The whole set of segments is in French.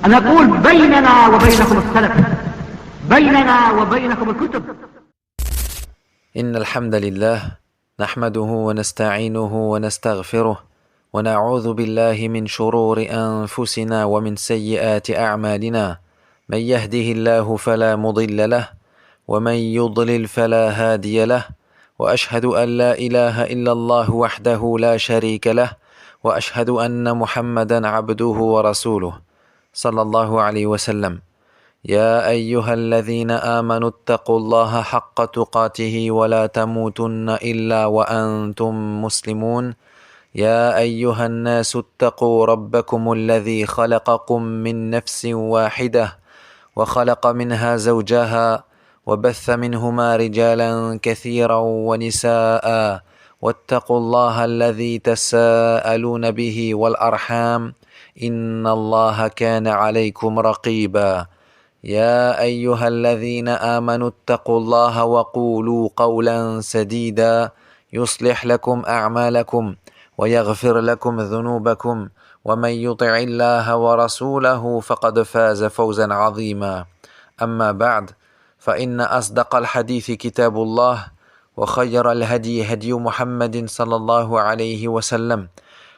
أنا أقول بيننا وبينكم السلف، بيننا وبينكم الكتب. إن الحمد لله نحمده ونستعينه ونستغفره ونعوذ بالله من شرور أنفسنا ومن سيئات أعمالنا. من يهده الله فلا مضل له ومن يضلل فلا هادي له، وأشهد أن لا إله إلا الله وحده لا شريك له، وأشهد أن محمدا عبده ورسوله صلى الله عليه وسلم. يا أيها الذين آمنوا اتقوا الله حق تقاته ولا تموتن إلا وأنتم مسلمون. يا أيها الناس اتقوا ربكم الذي خلقكم من نفس واحدة وخلق منها زوجها وبث منهما رجالا كثيرا ونساء، واتقوا الله الذي تساءلون به والأرحام إن الله كان عليكم رقيبا. يا أيها الذين آمنوا اتقوا الله وقولوا قولا سديدا يصلح لكم أعمالكم ويغفر لكم ذنوبكم، ومن يطع الله ورسوله فقد فاز فوزا عظيما. أما بعد، فإن أصدق الحديث كتاب الله، وخير الهدي هدي محمد صلى الله عليه وسلم،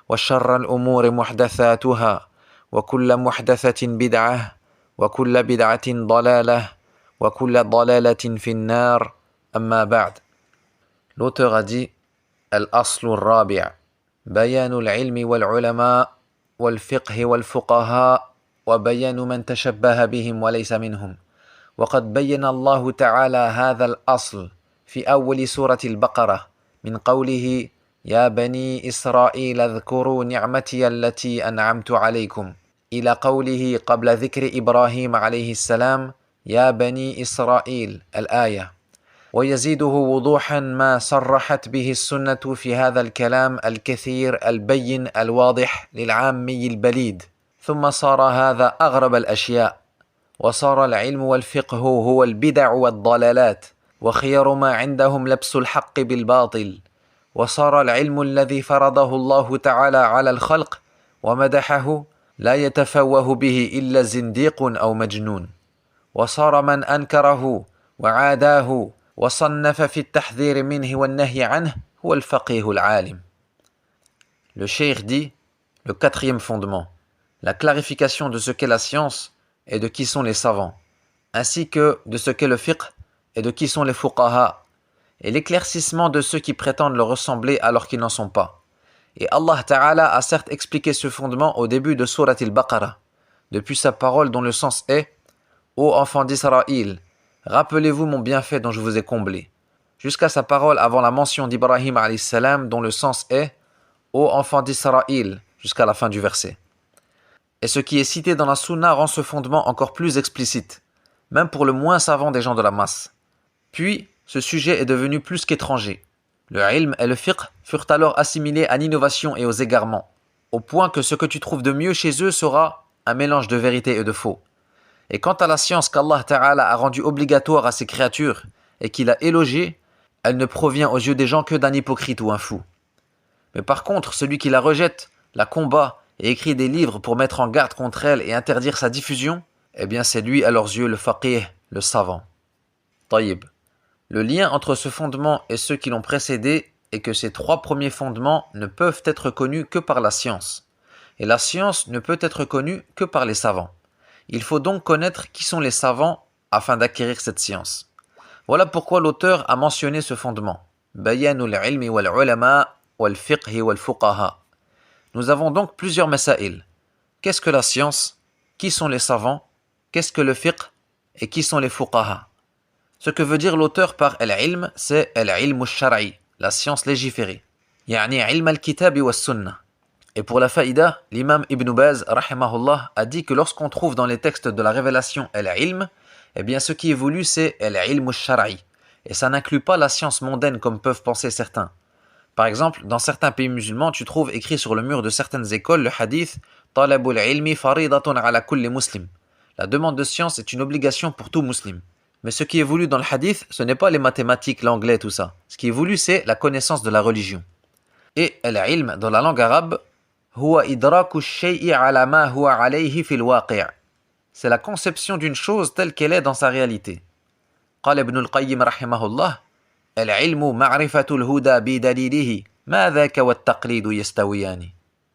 وشر الأمور محدثاتها، وكل محدثة بدعة، وكل بدعة ضلالة، وكل ضلالة في النار. أما بعد. L'auteur a dit الأصل الرابع بيان العلم والعلماء والفقه والفقهاء وبيان من تشبه بهم وليس منهم. وقد بين الله تعالى هذا الأصل في أول سورة البقرة من قوله يا بني إسرائيل اذكروا نعمتي التي أنعمت عليكم، إلى قوله قبل ذكر إبراهيم عليه السلام يا بني إسرائيل الآية. ويزيده وضوحا ما صرحت به السنة في هذا الكلام الكثير البين الواضح للعامي البليد. ثم صار هذا أغرب الأشياء، وصار العلم والفقه هو البدع والضلالات، وخير ما عندهم لبس الحق بالباطل. وصار العلم الذي فرضه الله تعالى على الخلق ومدحه لا يتفوه به إلا زنديق أو مجنون. وصار من أنكره وعاداه وصنف في التحذير منه والنهي عنه هو الفقيه العالم. Le cheikh dit, le quatrième fondement, la clarification de ce qu'est la science et de qui sont les savants, ainsi que de ce qu'est le fiqh et de qui sont les fuqaha, et l'éclaircissement de ceux qui prétendent le ressembler alors qu'ils n'en sont pas. Et Allah Ta'ala a certes expliqué ce fondement au début de Surat al-Baqarah, depuis sa parole dont le sens est « Ô enfants d'Israël, rappelez-vous mon bienfait dont je vous ai comblé », jusqu'à sa parole avant la mention d'Ibrahim alayhi salam dont le sens est « Ô enfants d'Israël », jusqu'à la fin du verset. Et ce qui est cité dans la Sunna rend ce fondement encore plus explicite, même pour le moins savant des gens de la masse. Puis, ce sujet est devenu plus qu'étranger. Le ilm et le fiqh furent alors assimilés à l'innovation et aux égarements, au point que ce que tu trouves de mieux chez eux sera un mélange de vérité et de faux. Et quant à la science qu'Allah Ta'ala a rendue obligatoire à ses créatures et qu'il a élogiée, elle ne provient aux yeux des gens que d'un hypocrite ou un fou. Mais par contre, celui qui la rejette, la combat et écrit des livres pour mettre en garde contre elle et interdire sa diffusion, eh bien c'est lui à leurs yeux le faqih, le savant. Taïb. Le lien entre ce fondement et ceux qui l'ont précédé est que ces trois premiers fondements ne peuvent être connus que par la science. Et la science ne peut être connue que par les savants. Il faut donc connaître qui sont les savants afin d'acquérir cette science. Voilà pourquoi l'auteur a mentionné ce fondement. Bayanul ilmi wal ulama wal fiqhi wal fuqaha. Nous avons donc plusieurs masaïl. Qu'est-ce que la science? Qui sont les savants? Qu'est-ce que le fiqh? Et qui sont les fuqaha? Ce que veut dire l'auteur par al-ilm, c'est al-ilm al-shar'i, la science légiférée. Yani ilm al-kitab wa sunnah. Et pour la faïda, l'imam Ibn Baz, rahimahullah, a dit que lorsqu'on trouve dans les textes de la révélation al-ilm, eh bien ce qui est voulu c'est al-ilm al-shar'i. Et ça n'inclut pas la science mondaine comme peuvent penser certains. Par exemple, dans certains pays musulmans, tu trouves écrit sur le mur de certaines écoles le hadith « Talabul ilmi faridatun ala kulli muslim ». La demande de science est une obligation pour tout musulman. Mais ce qui est voulu dans le hadith, ce n'est pas les mathématiques, l'anglais, tout ça. Ce qui est voulu, c'est la connaissance de la religion. Et al-ilm, dans la langue arabe, huwa idraku ash-shay'i ala ma huwa alayhi fil waqi'. c'est la conception d'une chose telle qu'elle est dans sa réalité. قال ابن القيم رحمه الله العلم معرفة الهدى بدليله ما ذاك والتقليد يستويان.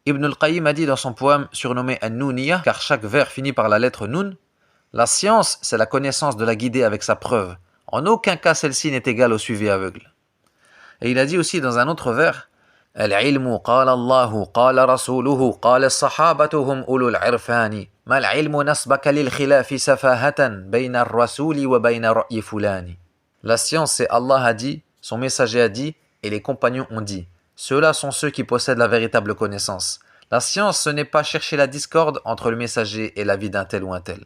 Ibn al-Qayyim a dit dans son poème surnommé An-Nouniyah, car chaque vers finit par la lettre Nun, la science, c'est la connaissance de la guidée avec sa preuve. En aucun cas celle-ci n'est égale au suivi aveugle. Et il a dit aussi dans un autre vers العلم قال الله قال رسوله قال الصحابة هم أولو العرفان ما العلم نسبك للخلاف سفاهة بين الرسول وبين رأي فلان. La science, c'est Allah a dit, son messager a dit, et les compagnons ont dit. Ceux-là sont ceux qui possèdent la véritable connaissance. La science, ce n'est pas chercher la discorde entre le messager et l'avis d'un tel ou un tel.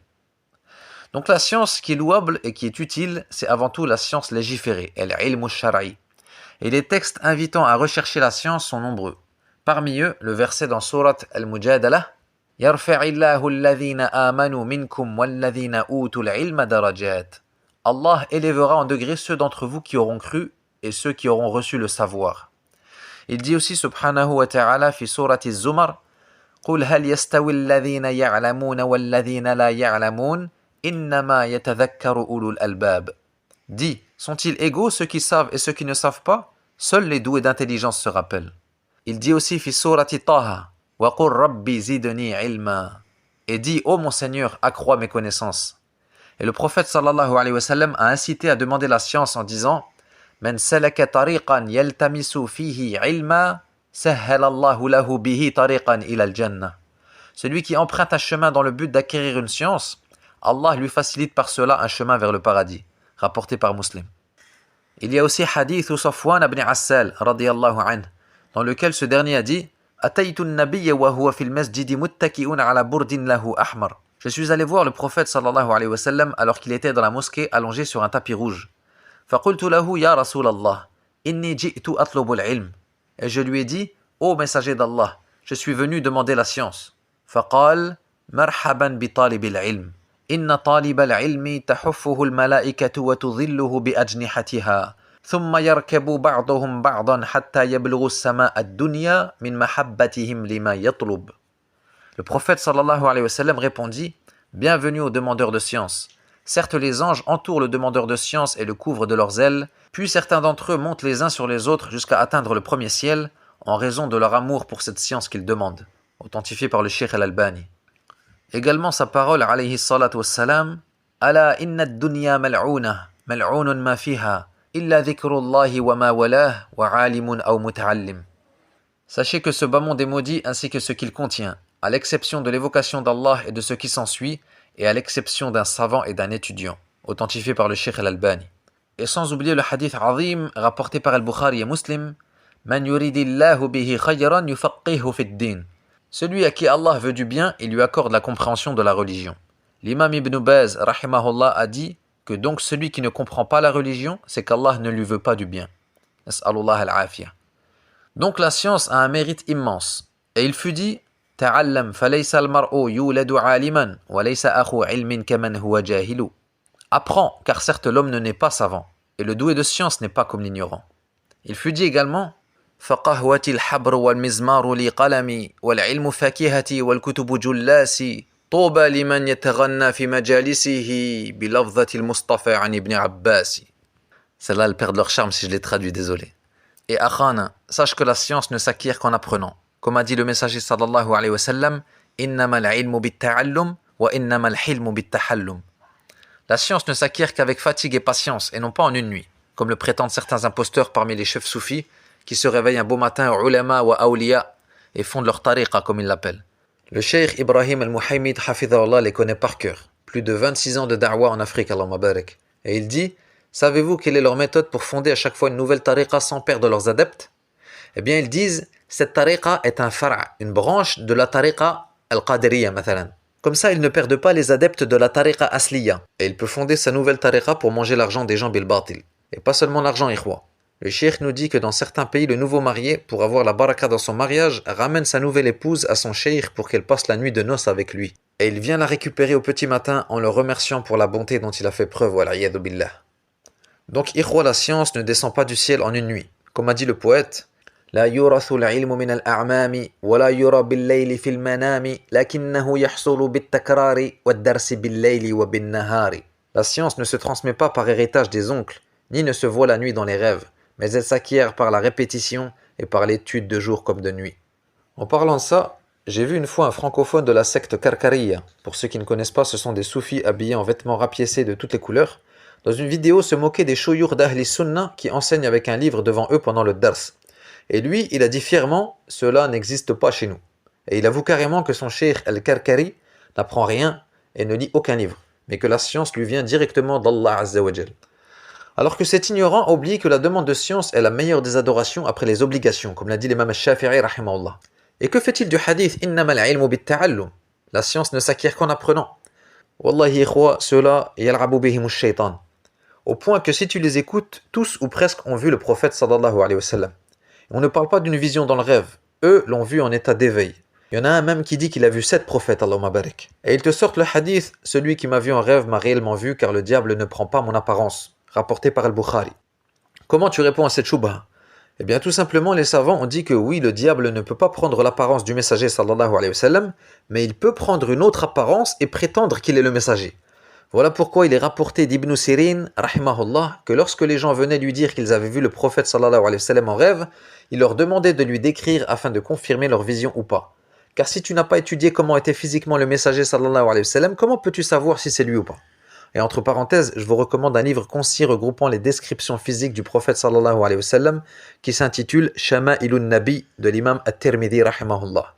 Donc la science qui est louable et qui est utile, c'est avant tout la science légiférée, al-ilm al-shar'i. Et les textes invitant à rechercher la science sont nombreux. Parmi eux, le verset dans Sourate Al-Mujadalah, يَرْفَعِ اللَّهُ الَّذِينَ آمَنُوا مِنْكُمْ وَالَّذِينَ أُوتُوا الْعِلْمَ دَرَجَاتٍ. Allah élèvera en degrés ceux d'entre vous qui auront cru et ceux qui auront reçu le savoir. Il dit aussi subhanahu wa ta'ala fi surati az-Zumar قُلْ هَلْ يَسْتَوِي الَّذِينَ يَعْلَمُونَ وَالَّذِينَ لَا يَعْلَمُونَ إِنَّمَا يَتَذَكَّرُ أُولُو الْأَلْبَابِ. Dis, sont-ils égaux ceux qui savent et ceux qui ne savent pas? Seuls les doués d'intelligence se rappellent. Il dit aussi fi surati Taha وَقُلْ رَبِّ زِدْنِي عِلْمًا. Et dit, ô mon Seigneur, accrois mes connaissances. Et le prophète sallallahu alayhi wa sallam a incité à demander la science en disant من سلك طريقا يلتمس فيه علما سهل الله له به طريقا إلى الجنة. Celui qui emprunte un chemin dans le but d'acquérir une science, Allah lui facilite par cela un chemin vers le paradis. Rapporté par Muslim. Il y a aussi hadith Safwan ibn Assal radiyallahu anhu, dans lequel ce dernier a dit أتيت النبي وهو في المسجد متكئ على برد له أحمر. Je suis allé voir le prophète sallallahu alayhi wa sallam alors qu'il était dans la mosquée allongé sur un tapis rouge. فقلت له يا رسول الله إني جئت أطلب العلم. Et je lui ai dit, ô messager d'Allah, je suis venu demander la science. فقال مرحبا بطالب العلم إن طالب العلم تحفه الملائكة وتظله بأجنحتها ثم يركب بعضهم بعضا حتى يبلغ السماء الدنيا من محبتهم لما يطلب. Le prophète sallallahu alayhi wa sallam répondit, bienvenue aux demandeurs de science. Certes, les anges entourent le demandeur de science et le couvrent de leurs ailes, puis certains d'entre eux montent les uns sur les autres jusqu'à atteindre le premier ciel, en raison de leur amour pour cette science qu'ils demandent. Authentifié par le Cheikh Al-Albani. Également sa parole, alayhi salatu wassalam, Ala inna ad-dunya mal'ouna, mal'ounun ma fiha, illa dhikrullahi wa ma walah, wa alimun aw muta'allim. Sachez que ce bas monde est maudit ainsi que ce qu'il contient, à l'exception de l'évocation d'Allah et de ce qui s'ensuit, et à l'exception d'un savant et d'un étudiant, authentifié par le Cheikh Al-Albani. Et sans oublier le hadith azim rapporté par Al-Bukhari et Muslim, Man yuridillahu bihi khayran yufaqihu fid din. Celui à qui Allah veut du bien, il lui accorde la compréhension de la religion. L'imam Ibn Baz, rahimahullah, a dit que donc celui qui ne comprend pas la religion, c'est qu'Allah ne lui veut pas du bien. Nas'alullah al-afiyah. Donc la science a un mérite immense. Et il fut dit تعلم فليس المرء يولد عالما وليس أخو علم كمن هو جاهل. Apprends, car certes l'homme ne naît pas savant, et le doué de science n'est pas comme l'ignorant. Il fut dit également فقهوة الحبر والمزمار لي قلمي والعلم فاكهتي والكتب جلاسي طوبى لمن يتغنى في مجالسه بلفظة المصطفى عن ابن عباس. Celles-là, elles perdent leur charme si je les traduis, désolé. Et akhana, sache que la science ne s'acquiert qu'en apprenant. Comme a dit le messager sallallahu alayhi wa sallam, innama al-ilmu bit-ta'allum wa innama al-hilmu bit-tahallum. La science ne s'acquiert qu'avec fatigue et patience, et non pas en une nuit, comme le prétendent certains imposteurs parmi les chefs soufis, qui se réveillent un beau matin au ulama ou awliya, et fondent leur tariqa comme ils l'appellent. Le cheikh Ibrahim al-Muhaymid hafidhahullah les connaît par cœur, plus de 26 ans de da'wa en Afrique, Allahumma barak. Et il dit, savez-vous quelle est leur méthode pour fonder à chaque fois une nouvelle tariqa sans perdre leurs adeptes? Eh bien ils disent, cette tariqa est un fara', une branche de la tariqa al-Qadiriyya, mathalan. Comme ça, il ne perd pas les adeptes de la tariqa asliya, et il peut fonder sa nouvelle tariqa pour manger l'argent des gens bil batil. Et pas seulement l'argent, ikhwa. Le cheikh nous dit que dans certains pays, le nouveau marié, pour avoir la baraka dans son mariage, ramène sa nouvelle épouse à son cheikh pour qu'elle passe la nuit de noces avec lui. Et il vient la récupérer au petit matin en le remerciant pour la bonté dont il a fait preuve, wal'iyadu billah. Donc, ikhwa, la science ne descend pas du ciel en une nuit. Comme a dit le poète, لا يورث العلم من الأعمام ولا يرى بالليل في المنام لكنه يحصل بالتكرار والدرس بالليل وبالنهار. La science ne se transmet pas par héritage des oncles, ni ne se voit la nuit dans les rêves, mais elle s'acquiert par la répétition et par l'étude de jour comme de nuit. En parlant de ça, j'ai vu une fois un francophone de la secte Karkariya. Pour ceux qui ne connaissent pas, ce sont des soufis habillés en vêtements rapiécés de toutes les couleurs, dans une vidéo se moquer des choyours d'Ahli Sunnah qui enseignent avec un livre devant eux pendant le dars. Et lui, il a dit fièrement, cela n'existe pas chez nous. Et il avoue carrément que son cheikh al-Karkari n'apprend rien et ne lit aucun livre, mais que la science lui vient directement d'Allah Azza wa Jal. Alors que cet ignorant oublie que la demande de science est la meilleure des adorations après les obligations, comme l'a dit l'imam al-Shafi'i rahimahullah. Et que fait-il du hadith Innama al-ilmu bit-ta'allum? La science ne s'acquiert qu'en apprenant. Wallahi ikhwa, cela yal'abu bihimu shaytan. Au point que si tu les écoutes, tous ou presque ont vu le prophète sallallahu alayhi wa sallam. On ne parle pas d'une vision dans le rêve. Eux l'ont vu en état d'éveil. Il y en a un même qui dit qu'il a vu 7 prophètes, Allahumma barik. Et ils te sortent le hadith, celui qui m'a vu en rêve m'a réellement vu car le diable ne prend pas mon apparence, rapporté par Al-Bukhari. Comment tu réponds à cette choubha? Eh bien tout simplement les savants ont dit que oui, le diable ne peut pas prendre l'apparence du messager sallallahu alayhi wa sallam, mais il peut prendre une autre apparence et prétendre qu'il est le messager. Voilà pourquoi il est rapporté d'Ibn Sirin, rahimahullah, que lorsque les gens venaient lui dire qu'ils avaient vu le prophète sallallahu alayhi wa sallam en rêve, il leur demandait de lui décrire afin de confirmer leur vision ou pas. Car si tu n'as pas étudié comment était physiquement le messager sallallahu alayhi wa sallam, comment peux-tu savoir si c'est lui ou pas? Et entre parenthèses, je vous recommande un livre concis regroupant les descriptions physiques du prophète sallallahu alayhi wa sallam qui s'intitule Shama'ilun Nabi de l'imam At-Tirmidhi rahimahullah.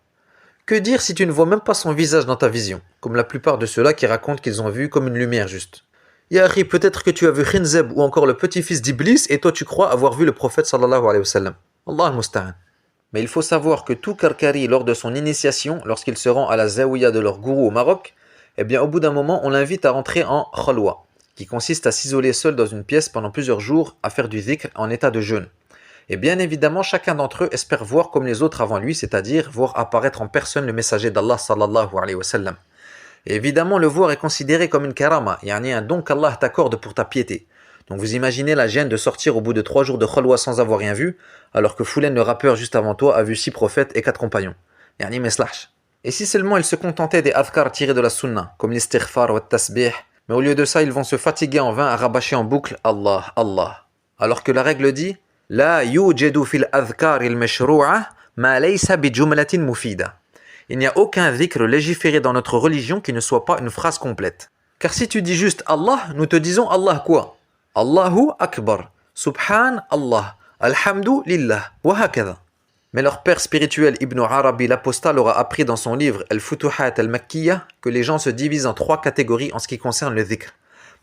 Que dire si tu ne vois même pas son visage dans ta vision, comme la plupart de ceux-là qui racontent qu'ils ont vu comme une lumière juste. Ya akhi, peut-être que tu as vu Khinzab ou encore le petit-fils d'Iblis et toi tu crois avoir vu le prophète sallallahu alayhi wa sallam. Allah al-Musta'an. Mais il faut savoir que tout Karkari, lors de son initiation, lorsqu'il se rend à la zawiya de leur gourou au Maroc, eh bien au bout d'un moment on l'invite à rentrer en khalwa, qui consiste à s'isoler seul dans une pièce pendant plusieurs jours à faire du dhikr en état de jeûne. Et bien évidemment, chacun d'entre eux espère voir comme les autres avant lui, c'est-à-dire voir apparaître en personne le messager d'Allah sallallahu alayhi wa sallam. Et évidemment, le voir est considéré comme une karama, yani un don qu'Allah t'accorde pour ta piété. Donc vous imaginez la gêne de sortir au bout de 3 jours de khalwa sans avoir rien vu, alors que Foulen le rappeur juste avant toi a vu 6 prophètes et 4 compagnons. Yani meslash. Et si seulement ils se contentaient des adhkar tirés de la sunna, comme l'istighfar ou le tasbih, mais au lieu de ça, ils vont se fatiguer en vain à rabâcher en boucle Allah, Allah. Alors que la règle dit La yujadu fil adhkar il mashru'a ma laysa bi jumlatin mufida. Il n'y a aucun dhikr légiféré dans notre religion qui ne soit pas une phrase complète. Car si tu dis juste Allah, nous te disons Allah quoi? Allahu Akbar, Subhan Allah, Alhamdu Lillah, wa hakadha. Mais leur père spirituel Ibn Arabi l'apostat leur a appris dans son livre Al-Futuhat al-Makkiyya que les gens se divisent en 3 catégories en ce qui concerne le dhikr.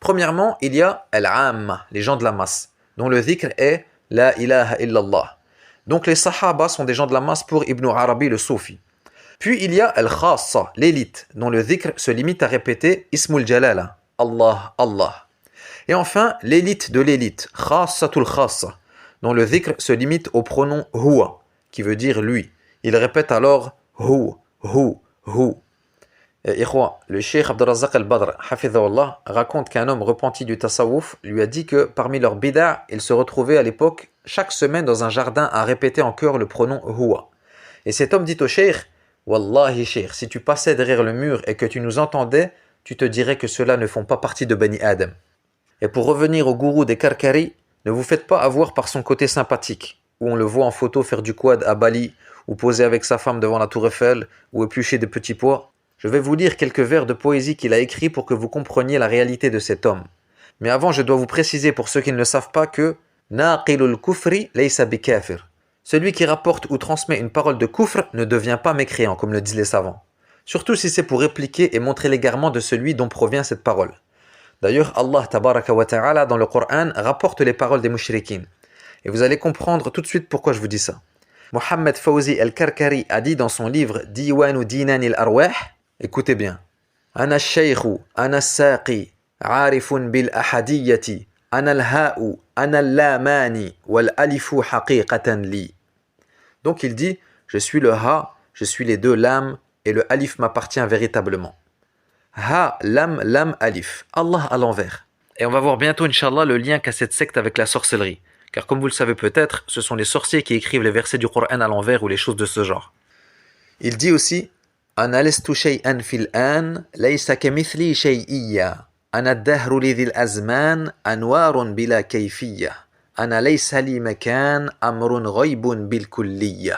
Premièrement, il y a Al-Amma, les gens de la masse, dont le dhikr est La ilaha illallah. Donc les sahaba sont des gens de la masse pour Ibn Arabi le soufi. Puis il y a Al-Khassa, l'élite, dont le dhikr se limite à répéter Ismul Jalala, Allah, Allah. Et enfin, l'élite de l'élite, Khassatul Khassa, dont le dhikr se limite au pronom Huwa, qui veut dire lui. Il répète alors Hu, Hu, Hu. Ikhwa, le Cheikh Abdurrazzaq al-Badr, hafidhahullah, raconte qu'un homme repenti du tasawwuf lui a dit que parmi leurs bid'a, il se retrouvait à l'époque chaque semaine dans un jardin à répéter en chœur le pronom Huwa. Et cet homme dit au Cheikh, Wallahi Cheikh, si tu passais derrière le mur et que tu nous entendais, tu te dirais que ceux-là ne font pas partie de Bani Adam. Et pour revenir au gourou des Karkari, ne vous faites pas avoir par son côté sympathique, où on le voit en photo faire du quad à Bali, ou poser avec sa femme devant la tour Eiffel, ou éplucher des petits pois. Je vais vous lire quelques vers de poésie qu'il a écrits pour que vous compreniez la réalité de cet homme. Mais avant, je dois vous préciser pour ceux qui ne le savent pas que Naqilul kufri laysa bikafir. Celui qui rapporte ou transmet une parole de kufr ne devient pas mécréant, comme le disent les savants. Surtout si c'est pour répliquer et montrer l'égarement de celui dont provient cette parole. D'ailleurs, Allah tabaraka wa ta'ala dans le Coran rapporte les paroles des mushrikines. Et vous allez comprendre tout de suite pourquoi je vous dis ça. Mohammed Fawzi al-Karkari a dit dans son livre Diwanu Dinan al-Arwah, écoutez bien, Ana al-Shaykhu, Ana al-Saqi, Arifun bil-Ahadiyyati, Ana al-Ha'u, Ana al-Lamani, wal-Alifu haqiqatan li. Donc il dit, je suis le Ha, je suis les 2 lames, et le Alif m'appartient véritablement. Ha, lam, lam, alif. Allah à l'envers. Et on va voir bientôt, Inch'Allah, le lien qu'a cette secte avec la sorcellerie. car comme vous le savez peut-être, ce sont les sorciers qui écrivent les versets du Coran à l'envers ou les choses de ce genre. Il dit aussi أنا لست شيئا في الآن ليس كمثلي شيئية أنا الدهر لذي الأزمان أنوار بلا كيفية أنا ليس لي مكان أمر غيب بالكلية.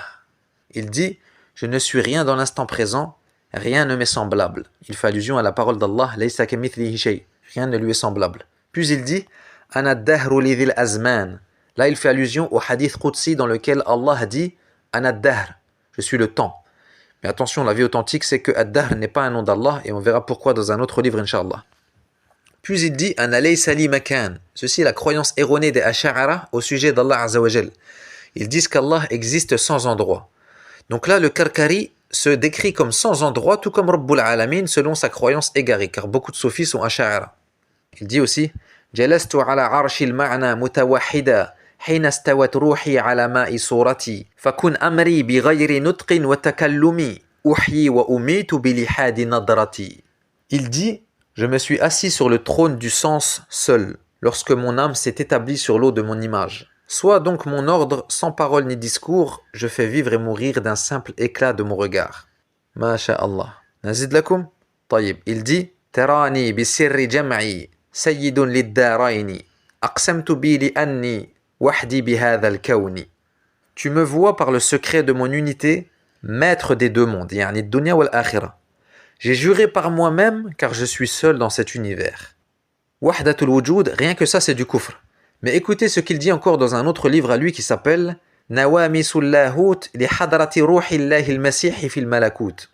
Il dit je ne suis rien dans l'instant présent, rien ne m'est semblable. Il fait allusion à la parole d'Allah ليس كمثله شيء, rien ne lui est semblable. Puis il dit أنا الدهر لذي الأزمان. Là il fait allusion au hadith Qudsi dans lequel Allah dit أنا الدهر, je suis le temps. Mais attention, la vie authentique, c'est que Ad-Dahr n'est pas un nom d'Allah, et on verra pourquoi dans un autre livre, Inch'Allah. Puis il dit, Ana laysa li makan. Ceci est la croyance erronée des Ash'ara au sujet d'Allah Azza wa Jal. Ils disent qu'Allah existe sans endroit. Donc là, le Karkari se décrit comme sans endroit, tout comme Rabbul Alamin, selon sa croyance égarée, car beaucoup de soufis sont Ash'ara. Il dit aussi, Jalastu ala arshil ma'na mutawahida. حين استوت روحي على ماء صورتي فكن أمري بغير نطق وتكلم أحيي وأميت بلحاد نظرتي. Il dit, je me suis assis sur le trône du sens seul, lorsque mon âme s'est établie sur l'eau de mon image. Soit donc mon ordre, sans parole ni discours, je fais vivre et mourir d'un simple éclat de mon regard. Masha'Allah. Nazid lakum? طيب. Il dit, تراني بسر جمعي سيد للدارين أقسمت بي لأني Tu me vois par le secret de mon unité, maître des deux mondes, yani dunya wal akhirah. J'ai juré par moi-même car je suis seul dans cet univers. Wahdatul wujud, rien que ça c'est du kufr. Mais écoutez ce qu'il dit encore dans un autre livre à lui qui s'appelle Nawamisul Lahut li hadrati ruhillahi al-masih fil malakut.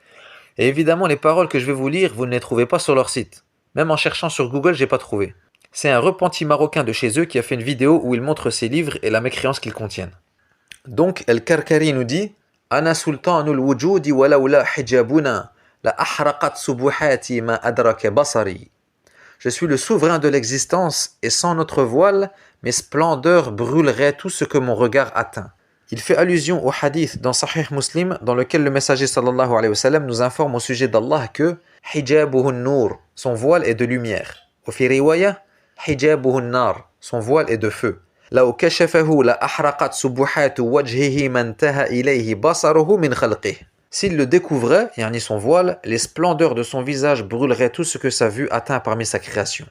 Et évidemment les paroles que je vais vous lire, vous ne les trouvez pas sur leur site. Même en cherchant sur Google, j'ai pas trouvé. C'est un repenti marocain de chez eux qui a fait une vidéo où il montre ses livres et la mécréance qu'ils contiennent. Donc, El-Karkari nous dit Ana sultanul wujudi wa lawla hijabuna la ahraqat subuhati ma adraka basari. Je suis le souverain de l'existence et sans notre voile, mes splendeurs brûleraient tout ce que mon regard atteint. Il fait allusion au hadith dans Sahih Muslim dans lequel le messager sallallahu alayhi wa sallam nous informe au sujet d'Allah que hijabuhun nur, son voile est de lumière. Au fi riwaya hijabuhu nar, son voile est de feu. Law kashafahu la ahraqat subuhatu wajhihi man taha ilayhi basaruhu min khalqihi. S'il le découvrait, yani son voile, les splendeurs de son visage brûleraient tout ce que sa vue atteint parmi sa création.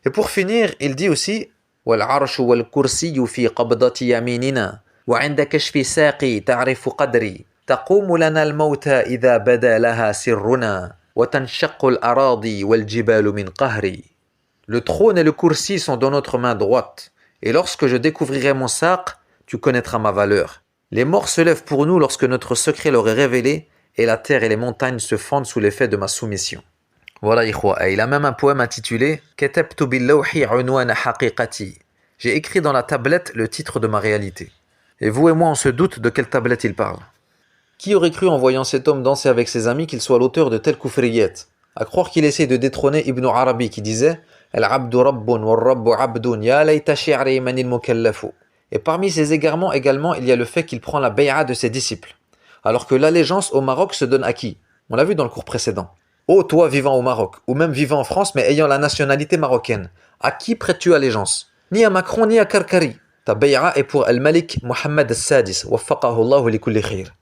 Et pour finir, il dit aussi wal arshu wal kursiyyu fi qabdati yaminina wa 'inda kashfi saqi ta'rifu qadri taqumu lana al mauta idha bada laha sirruna wa tanshaqqu al aradi wal jibalu min qahri. Le trône et le kursi sont dans notre main droite, et lorsque je découvrirai mon saq, tu connaîtras ma valeur. Les morts se lèvent pour nous lorsque notre secret leur est révélé, et la terre et les montagnes se fendent sous l'effet de ma soumission. Voilà, ikhwa. Et il a même un poème intitulé Katabtu bil-lawhi unwana haqiqati. J'ai écrit dans la tablette le titre de ma réalité. Et vous et moi, on se doute de quelle tablette il parle. Qui aurait cru en voyant cet homme danser avec ses amis qu'il soit l'auteur de telle kufriyat? À croire qu'il essaie de détrôner Ibn Arabi qui disait Al-abdu rabbun wal-rabbu abdun ya layta shi'ri manil mukallafu. Et parmi ces égarements également, il y a le fait qu'il prend la bay'a de ses disciples. Alors que l'allégeance au Maroc se donne à qui? On l'a vu dans le cours précédent. Oh, toi vivant au Maroc, ou même vivant en France mais ayant la nationalité marocaine, à qui prêtes-tu allégeance? Ni à Macron ni à Karkari. Ta bay'a est pour Al-Malik Mohammed al-Sadis, waffaqahu Allahu li kulli khir.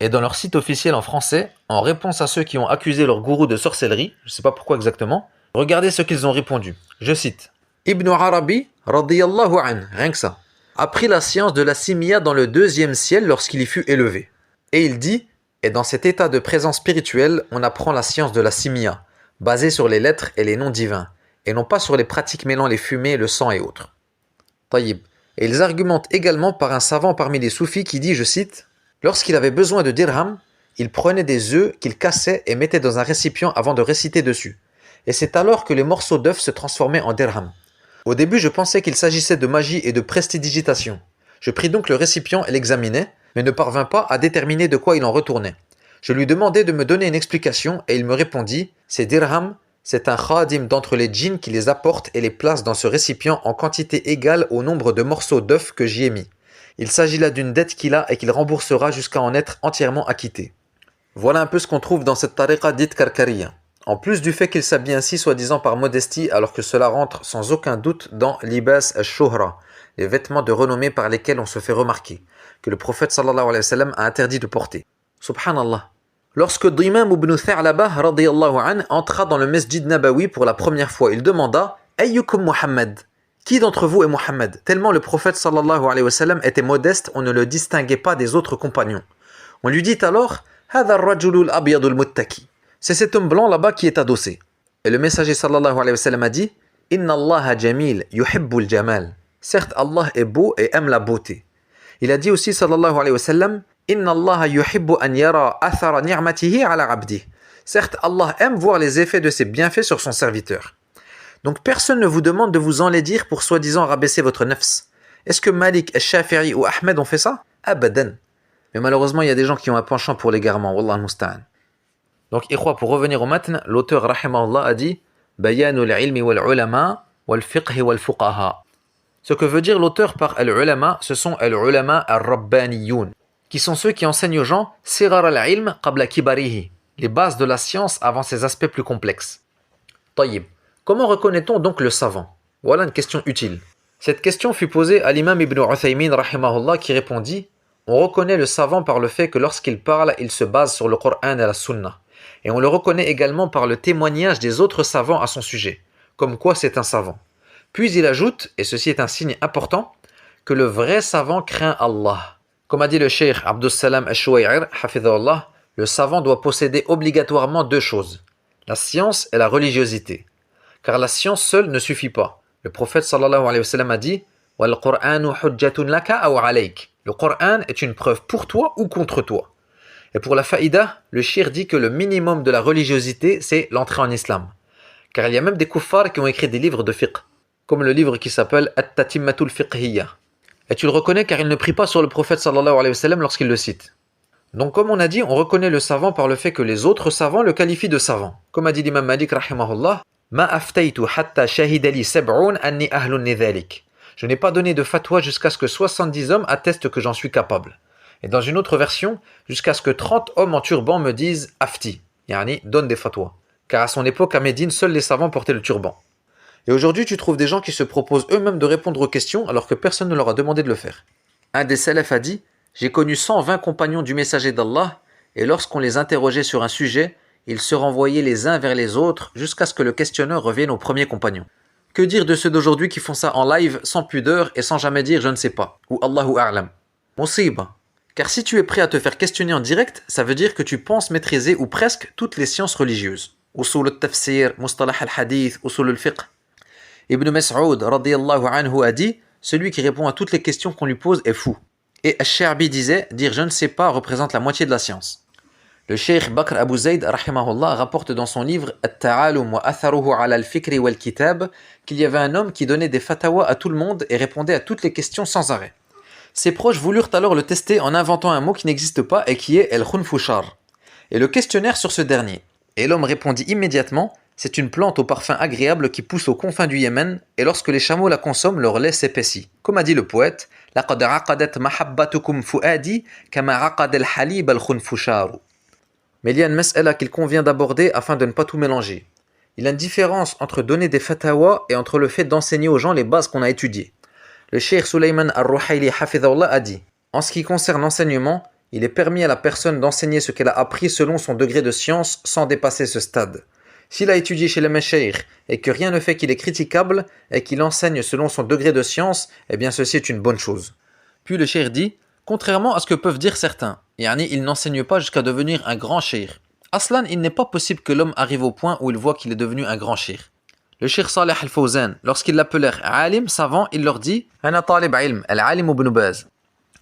Et dans leur site officiel en français, en réponse à ceux qui ont accusé leur gourou de sorcellerie, je ne sais pas pourquoi exactement, regardez ce qu'ils ont répondu. Je cite. Ibn Arabi, radiyallahu an, rien que ça, a pris la science de la simia dans le 2e ciel lorsqu'il y fut élevé. Et il dit, et dans cet état de présence spirituelle, on apprend la science de la simia, basée sur les lettres et les noms divins, et non pas sur les pratiques mêlant les fumées, le sang et autres. Taïb. Et ils argumentent également par un savant parmi les soufis qui dit, je cite, lorsqu'il avait besoin de dirham, il prenait des œufs qu'il cassait et mettait dans un récipient avant de réciter dessus. Et c'est alors que les morceaux d'œufs se transformaient en dirham. Au début, je pensais qu'il s'agissait de magie et de prestidigitation. Je pris donc le récipient et l'examinai, mais ne parvins pas à déterminer de quoi il en retournait. Je lui demandai de me donner une explication et il me répondit « Ces dirhams, c'est un khadim d'entre les djinns qui les apporte et les place dans ce récipient en quantité égale au nombre de morceaux d'œufs que j'y ai mis. Il s'agit là d'une dette qu'il a et qu'il remboursera jusqu'à en être entièrement acquitté. » Voilà un peu ce qu'on trouve dans cette tariqa dite Karkariya. En plus du fait qu'il s'habille ainsi soi-disant par modestie, alors que cela rentre sans aucun doute dans libas al-shuhra, les vêtements de renommée par lesquels on se fait remarquer, que le prophète sallallahu alayhi wa sallam a interdit de porter. Subhanallah. Lorsque Dimam ibn Tha'laba radiyallahu an entra dans le Masjid Nabawi pour la première fois, il demanda « Ayyukum Muhammad » Qui d'entre vous est Muhammad? Tellement le prophète sallallahu alayhi wa sallam était modeste, on ne le distinguait pas des autres compagnons. On lui dit alors « Hadha ar-rajulu al-abyadu al-muttaki » C'est cet homme blanc là-bas qui est adossé. Et le messager sallallahu alayhi wa sallam a dit « Inna Allaha jamil yuhibbul jamal » Certes, Allah est beau et aime la beauté. Il a dit aussi sallallahu alayhi wa sallam « Inna Allaha yuhibbu an yara athara ni'matihi ala abdi » Certes, Allah aime voir les effets de ses bienfaits sur son serviteur. Donc personne ne vous demande de vous enlaidir pour soi-disant rabaisser votre nafs. Est-ce que Malik, Shafi'i ou Ahmed ont fait ça? Abadan. Mais malheureusement, il y a des gens qui ont un penchant pour l'égarement. Wallah al-musta'an. Donc, ikhwa, pour revenir au matn, l'auteur rahimahullah a dit Bayanul ilmi wal ulama wal fiqhi wal fuqaha. Ce que veut dire l'auteur par al-ulama, ce sont al-ulama al-rabbaniyoun, qui sont ceux qui enseignent aux gens sirar al-ilm qabla kibarihi, les bases de la science avant ses aspects plus complexes. Tayyib. Comment reconnaît-on donc le savant? Voilà une question utile. Cette question fut posée à l'imam Ibn Uthaymin rahimahullah qui répondit On reconnaît le savant par le fait que lorsqu'il parle, il se base sur le Coran et la Sunna. Et on le reconnaît également par le témoignage des autres savants à son sujet, comme quoi c'est un savant. Puis il ajoute, et ceci est un signe important, que le vrai savant craint Allah. Comme a dit le cheikh Abdus Salam al-Shuway'ir, hafidhahullah, le savant doit posséder obligatoirement deux choses, la science et la religiosité. Car la science seule ne suffit pas. Le prophète sallallahu alayhi wa sallam a dit « Wal Qur'anu hujjatun laka aw alayk » Le Coran est une preuve pour toi ou contre toi. Et pour la faïda, le shir dit que le minimum de la religiosité, c'est l'entrée en islam. Car il y a même des kuffars qui ont écrit des livres de fiqh, comme le livre qui s'appelle At-Tatimmatul Fiqhiyya. Et tu le reconnais car il ne prie pas sur le prophète sallallahu alayhi wa sallam lorsqu'il le cite. Donc comme on a dit, on reconnaît le savant par le fait que les autres savants le qualifient de savant. Comme a dit l'imam Malik rahimahullah, Ma aftaytu hatta shahidali sab'un anni ahlun lidhalik. Je n'ai pas donné de fatwa jusqu'à ce que 70 hommes attestent que j'en suis capable. Et dans une autre version, jusqu'à ce que 30 hommes en turban me disent afti, yani donne des fatwas. Car à son époque, à Médine, seuls les savants portaient le turban. Et aujourd'hui, tu trouves des gens qui se proposent eux-mêmes de répondre aux questions alors que personne ne leur a demandé de le faire. Un des salafs a dit « J'ai connu 120 compagnons du messager d'Allah, et lorsqu'on les interrogeait sur un sujet, ils se renvoyaient les uns vers les autres jusqu'à ce que le questionneur revienne au premier compagnon. » Que dire de ceux d'aujourd'hui qui font ça en live, sans pudeur et sans jamais dire « je ne sais pas » ou « Allahu a'lam ». Musiba. Car si tu es prêt à te faire questionner en direct, ça veut dire que tu penses maîtriser ou presque toutes les sciences religieuses. Usul al-tafsir, mustalah al-hadith, usul al-fiqh. Ibn Mas'ud radiyallahu anhu a dit « Celui qui répond à toutes les questions qu'on lui pose est fou ». Et Ash-Sha'bi disait « Dire je ne sais pas représente la moitié de la science ». Le cheikh Bakr Abu Zayd rahimahullah rapporte dans son livre At-Ta'alum wa atharuhu ala al-fikri wal kitab qu'il y avait un homme qui donnait des fatawas à tout le monde et répondait à toutes les questions sans arrêt. Ses proches voulurent alors le tester en inventant un mot qui n'existe pas et qui est el-khunfushar, et le questionnèrent sur ce dernier. Et l'homme répondit immédiatement « C'est une plante au parfum agréable qui pousse aux confins du Yémen, et lorsque les chameaux la consomment, leur lait s'épaissit. » Comme a dit le poète « Laqad aqadat mahabbatukum fuadi kama aqad al-halib al-khunfusharu » Mais il y a une mas'ala qu'il convient d'aborder afin de ne pas tout mélanger. Il y a une différence entre donner des fatawas et entre le fait d'enseigner aux gens les bases qu'on a étudiées. Le cheikh Sulayman al-Ruhayli hafidhahullah a dit « En ce qui concerne l'enseignement, il est permis à la personne d'enseigner ce qu'elle a appris selon son degré de science sans dépasser ce stade. S'il a étudié chez les mashayikh et que rien ne fait qu'il est critiquable et qu'il enseigne selon son degré de science, eh bien ceci est une bonne chose. » Puis le cheikh dit « Contrairement à ce que peuvent dire certains, yani il n'enseigne pas jusqu'à devenir un grand cheikh. Aslan, il n'est pas possible que l'homme arrive au point où il voit qu'il est devenu un grand cheikh. Le cheikh Saleh al-Fawzan, lorsqu'ils l'appelèrent alim, savant, il leur dit « Ana talib ilm, al-alim ibn Baz ».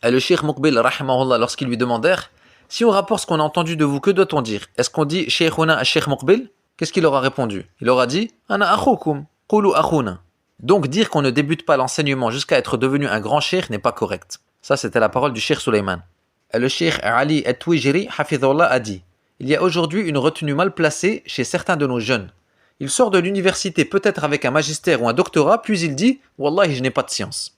Et le cheikh Muqbil, rahimahullah, lorsqu'ils lui demandèrent « Si on rapporte ce qu'on a entendu de vous, que doit-on dire? Est-ce qu'on dit « Sheikhuna al-Sheikh Muqbil » Qu'est-ce qu'il aura répondu? Il aura dit « Ana akhoukum, qulu akhuna ». Donc dire qu'on ne débute pas l'enseignement jusqu'à être devenu un grand cheikh n'est pas correct. Ça, c'était la parole du cheikh Sulayman. Et le cheikh Ali at-Twijiri, hafidhahullah, a dit « Il y a aujourd'hui une retenue mal placée chez certains de nos jeunes. Il sort de l'université peut-être avec un magistère ou un doctorat, puis il dit « Wallahi, je n'ai pas de science ».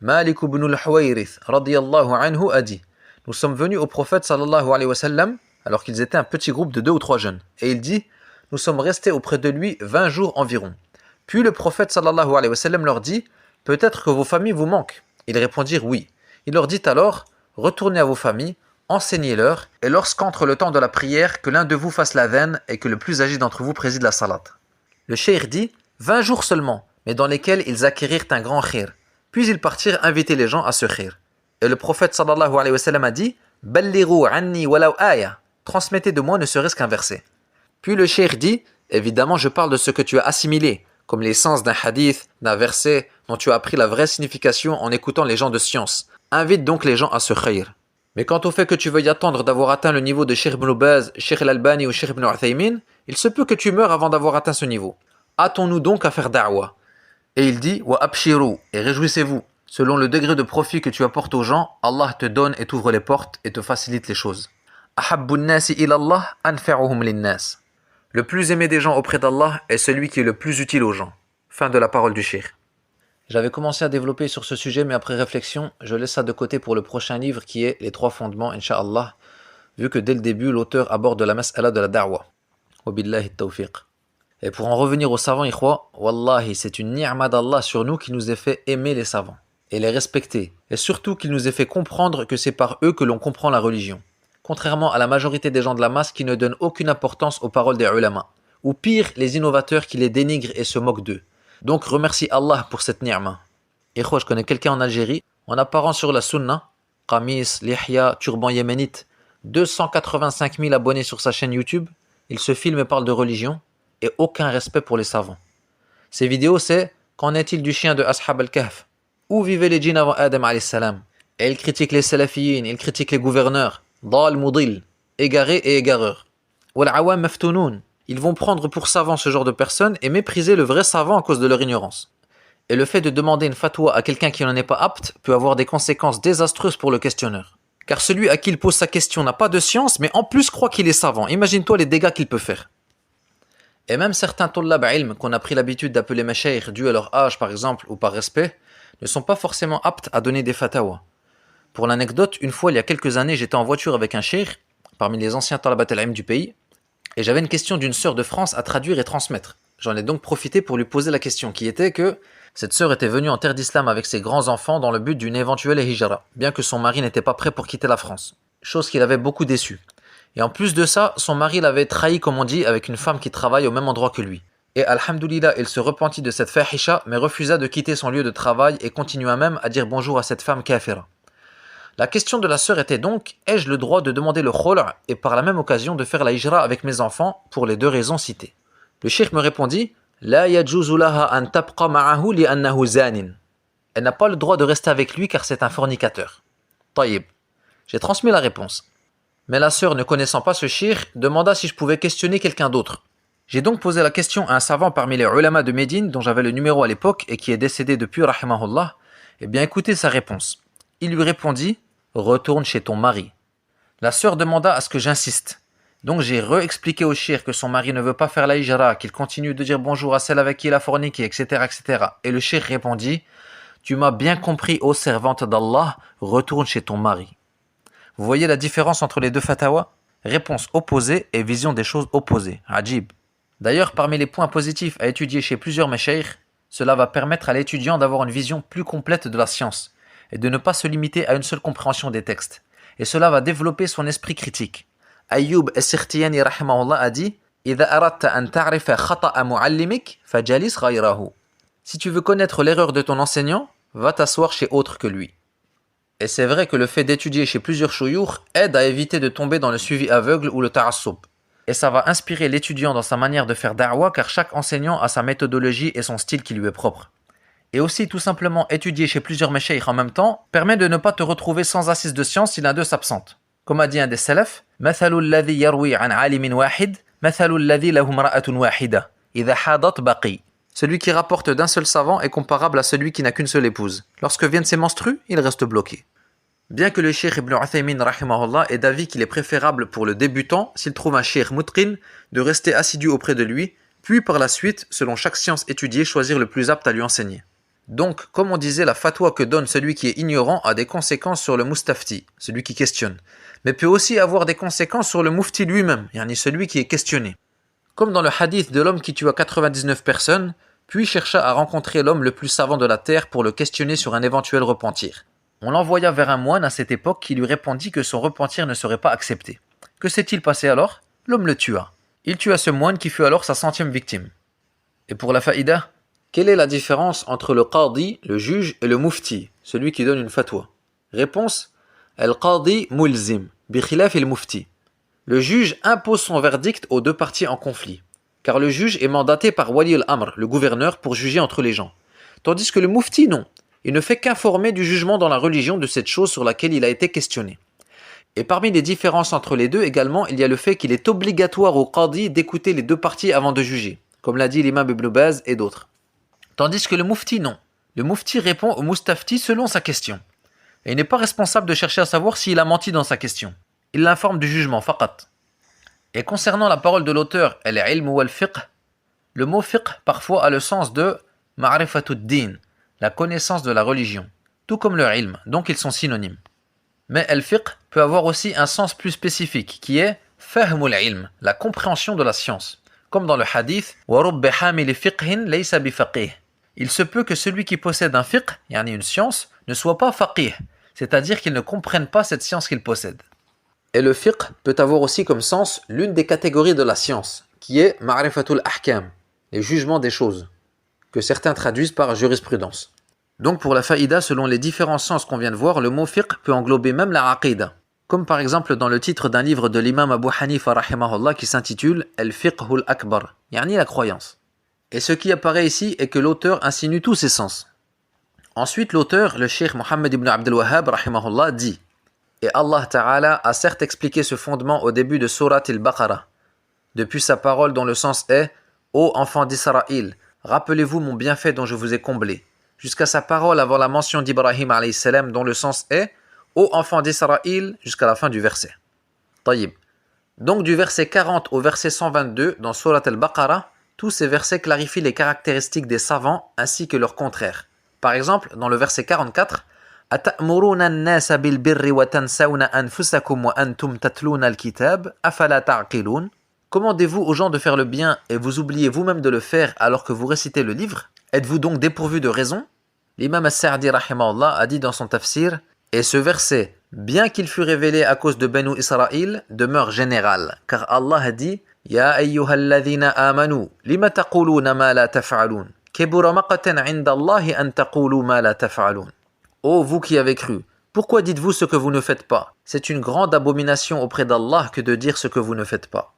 Malik ibn al-Huwayrith, radiyallahu anhu, a dit « Nous sommes venus au prophète sallallahu alayhi wa sallam, alors qu'ils étaient un petit groupe de 2 ou 3 jeunes. Et il dit « nous sommes restés auprès de lui 20 jours environ. Puis le prophète sallallahu alayhi wa sallam leur dit, peut-être que vos familles vous manquent. Ils répondirent oui. Il leur dit alors, retournez à vos familles, enseignez-leur, et lorsqu'entre le temps de la prière, que l'un de vous fasse l'adhan et que le plus âgé d'entre vous préside la salat. Le cheikh dit, 20 jours seulement, mais dans lesquels ils acquérirent un grand khir. Puis ils partirent inviter les gens à ce khir. Et le prophète sallallahu alayhi wa sallam a dit, Ballighu anni walaw aya, transmettez de moi ne serait-ce qu'un verset. Puis le cheikh dit, évidemment je parle de ce que tu as assimilé, comme l'essence d'un hadith, d'un verset dont tu as appris la vraie signification en écoutant les gens de science. Invite donc les gens à ce khayr. Mais quant au fait que tu veuilles attendre d'avoir atteint le niveau de Cheikh Ibn Baz, Cheikh Al-Albani ou Cheikh Ibn Uthaymin, il se peut que tu meures avant d'avoir atteint ce niveau. Hâtons-nous donc à faire da'wa. Et il dit, wa abshiru, et réjouissez-vous. Selon le degré de profit que tu apportes aux gens, Allah te donne et t'ouvre les portes et te facilite les choses. Ahabbun nasi ilallah anfa'uhum linnas. Le plus aimé des gens auprès d'Allah est celui qui est le plus utile aux gens. Fin de la parole du cheikh. J'avais commencé à développer sur ce sujet, mais après réflexion, je laisse ça de côté pour le prochain livre qui est Les 3 fondements, Inch'Allah, vu que dès le début, l'auteur aborde la mas'ala de la da'wa. Wabillahi tawfiq. Et pour en revenir aux savants, ikhwa, wallahi, c'est une ni'ma d'Allah sur nous qui nous ait fait aimer les savants et les respecter. Et surtout qu'il nous ait fait comprendre que c'est par eux que l'on comprend la religion. Contrairement à la majorité des gens de la masse qui ne donnent aucune importance aux paroles des ulama. Ou pire, les innovateurs qui les dénigrent et se moquent d'eux. Donc remercie Allah pour cette ni'ma. Et je connais quelqu'un en Algérie, en apparent sur la sunna, qamis, lihya, turban yéménite, 285 000 abonnés sur sa chaîne YouTube, il se filme et parle de religion, et aucun respect pour les savants. Ses vidéos c'est « Qu'en est-il du chien de Ashab al-Kahf » Où vivaient les djinns avant Adam alayhi salam. Et il critique les salafiyin, il critique les gouverneurs, dal mudil, égarés et égareurs. Wal awam maftounoun. Ils vont prendre pour savants ce genre de personnes et mépriser le vrai savant à cause de leur ignorance. Et le fait de demander une fatwa à quelqu'un qui n'en est pas apte peut avoir des conséquences désastreuses pour le questionneur. Car celui à qui il pose sa question n'a pas de science, mais en plus croit qu'il est savant. Imagine-toi les dégâts qu'il peut faire. Et même certains tullab ilm qu'on a pris l'habitude d'appeler mashaykh dû à leur âge par exemple ou par respect, ne sont pas forcément aptes à donner des fatawas. Pour l'anecdote, une fois il y a quelques années, j'étais en voiture avec un cheikh, parmi les anciens talabat al-ilm du pays, et j'avais une question d'une sœur de France à traduire et transmettre. J'en ai donc profité pour lui poser la question qui était que cette sœur était venue en terre d'islam avec ses grands-enfants dans le but d'une éventuelle hijra, bien que son mari n'était pas prêt pour quitter la France. Chose qui l'avait beaucoup déçu. Et en plus de ça, son mari l'avait trahi comme on dit avec une femme qui travaille au même endroit que lui. Et alhamdoulilah, il se repentit de cette fahisha mais refusa de quitter son lieu de travail et continua même à dire bonjour à cette femme kafira. La question de la sœur était donc, ai-je le droit de demander le khul' et par la même occasion de faire la hijra avec mes enfants pour les 2 raisons citées. Le cheikh me répondit, La yajuzu laha an tabqa ma'ahu li'annahu zanin. Elle n'a pas le droit de rester avec lui car c'est un fornicateur. Taïb. J'ai transmis la réponse. Mais la sœur, ne connaissant pas ce cheikh, demanda si je pouvais questionner quelqu'un d'autre. J'ai donc posé la question à un savant parmi les ulama de Médine dont j'avais le numéro à l'époque et qui est décédé depuis, rahimahullah. Eh bien écoutez sa réponse. Il lui répondit, retourne chez ton mari. La sœur demanda à ce que j'insiste. Donc j'ai réexpliqué au cheikh que son mari ne veut pas faire la hijra, qu'il continue de dire bonjour à celle avec qui il a forniqué, etc., etc. Et le cheikh répondit, tu m'as bien compris, ô servante d'Allah, retourne chez ton mari. Vous voyez la différence entre les 2 fatawas? Réponse opposée et vision des choses opposées. Ajib. D'ailleurs, parmi les points positifs à étudier chez plusieurs mashayikh, cela va permettre à l'étudiant d'avoir une vision plus complète de la science et de ne pas se limiter à une seule compréhension des textes. Et cela va développer son esprit critique. Ayyub as-Sikhtiyani rahimahullah a dit إِذَا أَرَدْتَ أَن تَعْرِفَ خَطَأَ مُعَلِّمِكَ فَجَلِسْ غَيْرَهُ. Si tu veux connaître l'erreur de ton enseignant, va t'asseoir chez autre que lui. Et c'est vrai que le fait d'étudier chez plusieurs shuyukh aide à éviter de tomber dans le suivi aveugle ou le ta'assub. Et ça va inspirer l'étudiant dans sa manière de faire da'wa car chaque enseignant a sa méthodologie et son style qui lui est propre. Et aussi tout simplement étudier chez plusieurs mashayikh en même temps permet de ne pas te retrouver sans assise de science si l'un d'eux s'absente. Comme a dit un des salafs, مثل الذي يروي عن عالم واحد مثل الذي له امرأة واحدة إذا حاضت بقي. Celui qui rapporte d'un seul savant est comparable à celui qui n'a qu'une seule épouse. Lorsque viennent ses menstrues, il reste bloqué. Bien que le cheikh Ibn Uthaymin rahimahullah est d'avis qu'il est préférable pour le débutant, s'il trouve un cheikh mutqin, de rester assidu auprès de lui, puis par la suite, selon chaque science étudiée, choisir le plus apte à lui enseigner. Donc, comme on disait, la fatwa que donne celui qui est ignorant a des conséquences sur le mustafti, celui qui questionne, mais peut aussi avoir des conséquences sur le mufti lui-même, yani celui qui est questionné. Comme dans le hadith de l'homme qui tua 99 personnes, puis chercha à rencontrer l'homme le plus savant de la terre pour le questionner sur un éventuel repentir. On l'envoya vers un moine à cette époque qui lui répondit que son repentir ne serait pas accepté. Que s'est-il passé alors? L'homme le tua. Il tua ce moine qui fut alors sa 100e victime. Et pour la faïda, quelle est la différence entre le qadi, le juge, et le mufti, celui qui donne une fatwa? Réponse: Al-qadi mulzim, bi khilaf il-mufti. Le juge impose son verdict aux deux parties en conflit, car le juge est mandaté par wali al-amr, le gouverneur, pour juger entre les gens. Tandis que le mufti, non. Il ne fait qu'informer du jugement dans la religion de cette chose sur laquelle il a été questionné. Et parmi les différences entre les deux également, il y a le fait qu'il est obligatoire au qadi d'écouter les deux parties avant de juger, comme l'a dit l'imam Ibn Baz et d'autres. Tandis que le mufti, non. Le mufti répond au mustafti selon sa question. Et il n'est pas responsable de chercher à savoir s'il a menti dans sa question. Il l'informe du jugement, faqat. Et concernant la parole de l'auteur, al-ilm ou al-fiqh, le mot fiqh parfois a le sens de ma'rifatud din, la connaissance de la religion, tout comme le ilm, donc ils sont synonymes. Mais al-fiqh peut avoir aussi un sens plus spécifique, qui est fahmul ilm, la compréhension de la science. Comme dans le hadith, wa rubbi hamil fiqhin laysa bi faqih. Il se peut que celui qui possède un fiqh, yani une science, ne soit pas faqih, c'est-à-dire qu'il ne comprenne pas cette science qu'il possède. Et le fiqh peut avoir aussi comme sens l'une des catégories de la science, qui est ma'rifatul ahkam, les jugements des choses, que certains traduisent par jurisprudence. Donc pour la faïda, selon les différents sens qu'on vient de voir, le mot fiqh peut englober même la aqida, comme par exemple dans le titre d'un livre de l'imam Abu Hanifa rahimahullah qui s'intitule Al-Fiqhul Akbar, yani la croyance. Et ce qui apparaît ici est que l'auteur insinue tous ces sens. Ensuite, l'auteur, le cheikh Mohammed ibn Abdul Wahhab rahimahullah, dit: et Allah Ta'ala a certes expliqué ce fondement au début de Surat al-Baqarah, depuis sa parole dont le sens est « Ô enfants d'Israël, rappelez-vous mon bienfait dont je vous ai comblé » jusqu'à sa parole avant la mention d'Ibrahim alayhi salam dont le sens est « Ô enfants d'Israël » jusqu'à la fin du verset. Taïb. Donc du verset 40 au verset 122 dans Surat al-Baqarah, tous ces versets clarifient les caractéristiques des savants ainsi que leurs contraires. Par exemple, dans le verset 44, أتأمرون الناس بالبر وتنسون أنفسكم وأنتم تتلون الكتاب أفلا تعقلون. Commandez-vous aux gens de faire le bien et vous oubliez vous-même de le faire alors que vous récitez le livre? Êtes-vous donc dépourvu de raison? L'imam As-Sa'di rahimahullah a dit dans son tafsir: et ce verset, bien qu'il fût révélé à cause de Banu Israël, demeure général, car Allah a dit: Ya ayyuhalladhina amanu lima taquluna ma la taf'alun kebura maqtan 'inda Allahi an taqulu ma la taf'alun. Ô vous qui avez cru, pourquoi dites-vous ce que vous ne faites pas? C'est une grande abomination auprès d'Allah que de dire ce que vous ne faites pas.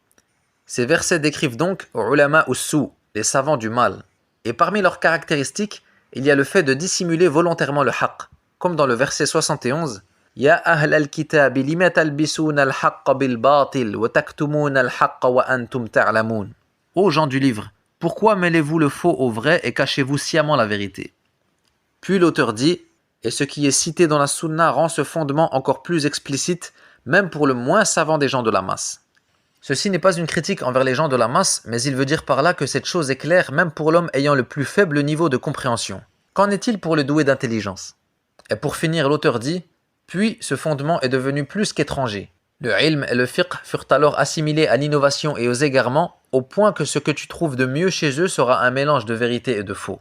Ces versets décrivent donc ulama us-su, les savants du mal. Et parmi leurs caractéristiques, il y a le fait de dissimuler volontairement le haqq, comme dans le verset 71, Ya ahl al-kitab lima talbisuna al-haqq bil-batil wa taktumuna al-haqq wa antum ta'lamun. Ô gens du livre, pourquoi mêlez-vous le faux au vrai et cachez-vous sciemment la vérité? Puis l'auteur dit: et ce qui est cité dans la sunna rend ce fondement encore plus explicite, même pour le moins savant des gens de la masse. Ceci n'est pas une critique envers les gens de la masse, mais il veut dire par là que cette chose est claire même pour l'homme ayant le plus faible niveau de compréhension. Qu'en est-il pour le doué d'intelligence? Et pour finir, l'auteur dit: puis ce fondement est devenu plus qu'étranger. Le ilm et le fiqh furent alors assimilés à l'innovation et aux égarements, au point que ce que tu trouves de mieux chez eux sera un mélange de vérité et de faux.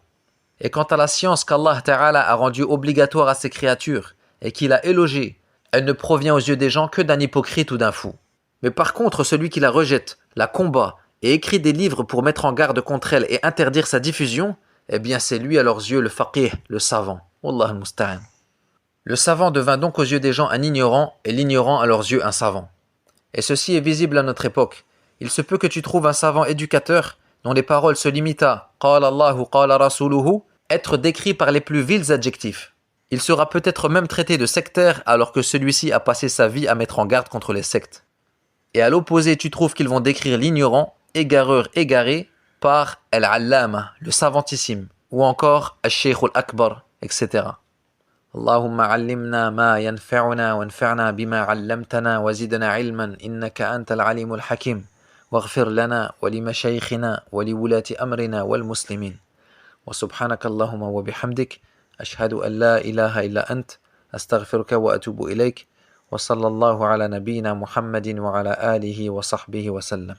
Et quant à la science qu'Allah Ta'ala a rendue obligatoire à ses créatures et qu'il a élogée, elle ne provient aux yeux des gens que d'un hypocrite ou d'un fou. Mais par contre, celui qui la rejette, la combat et écrit des livres pour mettre en garde contre elle et interdire sa diffusion, eh bien c'est lui à leurs yeux le faqih, le savant. Wallah al-musta'an. Le savant devint donc aux yeux des gens un ignorant et l'ignorant à leurs yeux un savant. Et ceci est visible à notre époque. Il se peut que tu trouves un savant éducateur dont les paroles se limitent à « Qala Allahu qala rasuluhu » être décrit par les plus vils adjectifs. Il sera peut-être même traité de sectaire alors que celui-ci a passé sa vie à mettre en garde contre les sectes. Et à l'opposé, tu trouves qu'ils vont décrire l'ignorant, égareur égaré, par Al-Allama, le savantissime, ou encore Al-Sheikh Al-Akbar, etc. Allahumma allimna ma yanfa'una wanfa'na bima 'allamtana wa zidna 'ilman innaka antal 'alimul hakim waghfir lana wa li mashaykhina wa li wulati amrina wal muslimin. Wa subhanaka Allahumma wa bihamdik ashhadu an la ilaha illa ant astaghfiruka wa atubu ilayk. وصلى الله على نبينا محمد وعلى آله وصحبه وسلم.